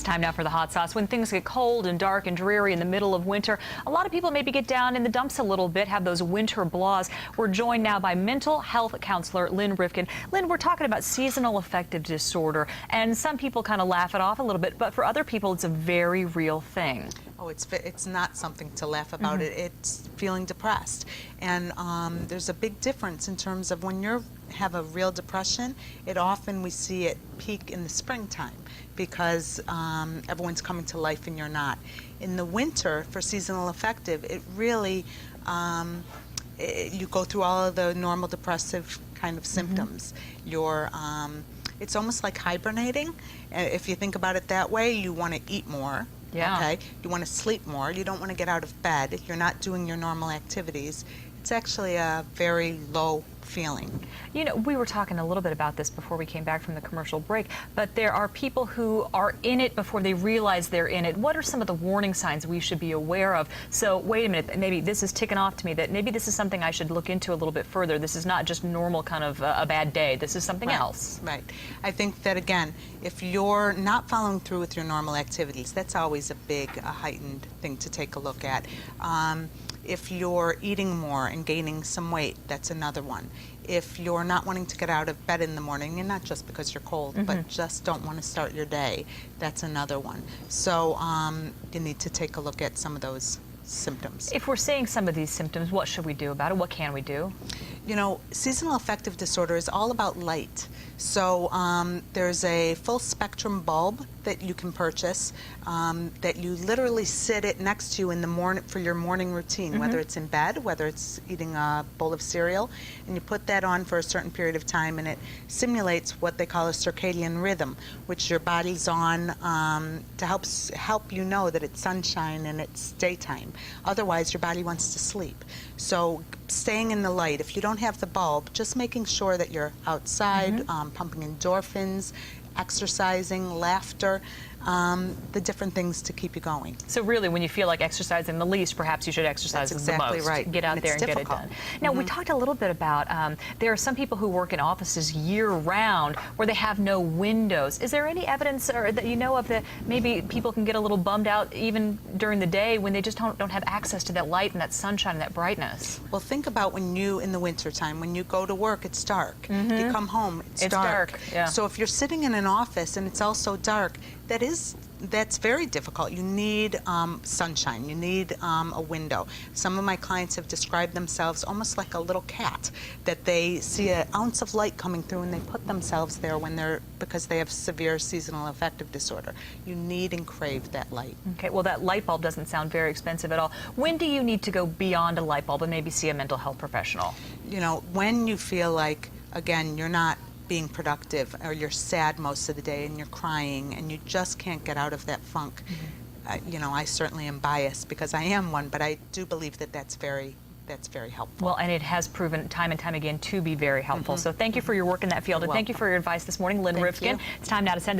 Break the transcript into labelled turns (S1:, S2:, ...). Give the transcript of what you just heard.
S1: It's time now for the hot sauce. When things get cold and dark and dreary in the middle of winter, a lot of people maybe get down in the dumps a little bit, have those winter blahs. We're joined now by mental health counselor Lynn Rivkin. Lynn, we're talking about seasonal affective disorder, and some people kind of laugh it off a little bit, but for other people, it's a very real thing.
S2: Oh, it's not something to laugh about. It's feeling depressed, and there's a big difference in terms of when you have a real depression. We see it peak in the springtime because everyone's coming to life and you're not. In the winter, for seasonal affective, it really you go through all of the normal depressive kind of symptoms. It's almost like hibernating. If you think about it that way, you want to eat more.
S1: Yeah.
S2: Okay. You want to sleep more. You don't want to get out of bed. You're not doing your normal activities. It's actually a very low feeling.
S1: You know, we were talking a little bit about this before we came back from the commercial break, but there are people who are in it before they realize they're in it. What are some of the warning signs we should be aware of? So wait a minute, maybe this is ticking off to me that maybe this is something I should look into a little bit further. This is not just normal kind of a bad day. This is something else.
S2: Right. I think that, again, if you're not following through with your normal activities, that's always a big, heightened thing to take a look at. If you're eating more and gaining some weight, that's another one. If you're not wanting to get out of bed in the morning, and not just because you're cold, but just don't want to start your day, that's another one. So you need to take a look at some of those symptoms.
S1: If we're seeing some of these symptoms, what should we do about it? What can we do?
S2: You know, seasonal affective disorder is all about light. So there's a full spectrum bulb that you can purchase that you literally sit it next to you in the morning for your morning routine, whether it's in bed, whether it's eating a bowl of cereal, and you put that on for a certain period of time, and it simulates what they call a circadian rhythm, which your body's on to help you know that it's sunshine and it's daytime. Otherwise, your body wants to sleep. So staying in the light, if you don't have the bulb, just making sure that you're outside, pumping endorphins, exercising, laughter, the different things to keep you going.
S1: So really, when you feel like exercising the least, perhaps you should exercise
S2: That's exactly
S1: the most.
S2: right.
S1: Get out
S2: And
S1: there
S2: it's
S1: and
S2: difficult.
S1: get it done. Now, we talked a little bit about there are some people who work in offices year-round where they have no windows. Is there any evidence or that you know of that maybe people can get a little bummed out even during the day when they just don't have access to that light and that sunshine and that brightness?
S2: Well, think about when in the wintertime, when you go to work, it's dark. You come home, it's dark.
S1: Yeah.
S2: So if you're sitting in an office and it's also dark, that's very difficult. You need sunshine. You need a window. Some of my clients have described themselves almost like a little cat, that they see an ounce of light coming through and they put themselves there because they have severe seasonal affective disorder. You need and crave that light.
S1: Okay, well, that light bulb doesn't sound very expensive at all. When do you need to go beyond a light bulb and maybe see a mental health professional?
S2: You know, when you feel like, again, you're not being productive, or you're sad most of the day and you're crying and you just can't get out of that funk. You know, I certainly am biased because I am one, but I do believe that that's very helpful.
S1: Well, and it has proven time and time again to be very helpful. So thank you for your work in that field, and thank you for your advice this morning, Lynn Rivkin. It's time now to send it over.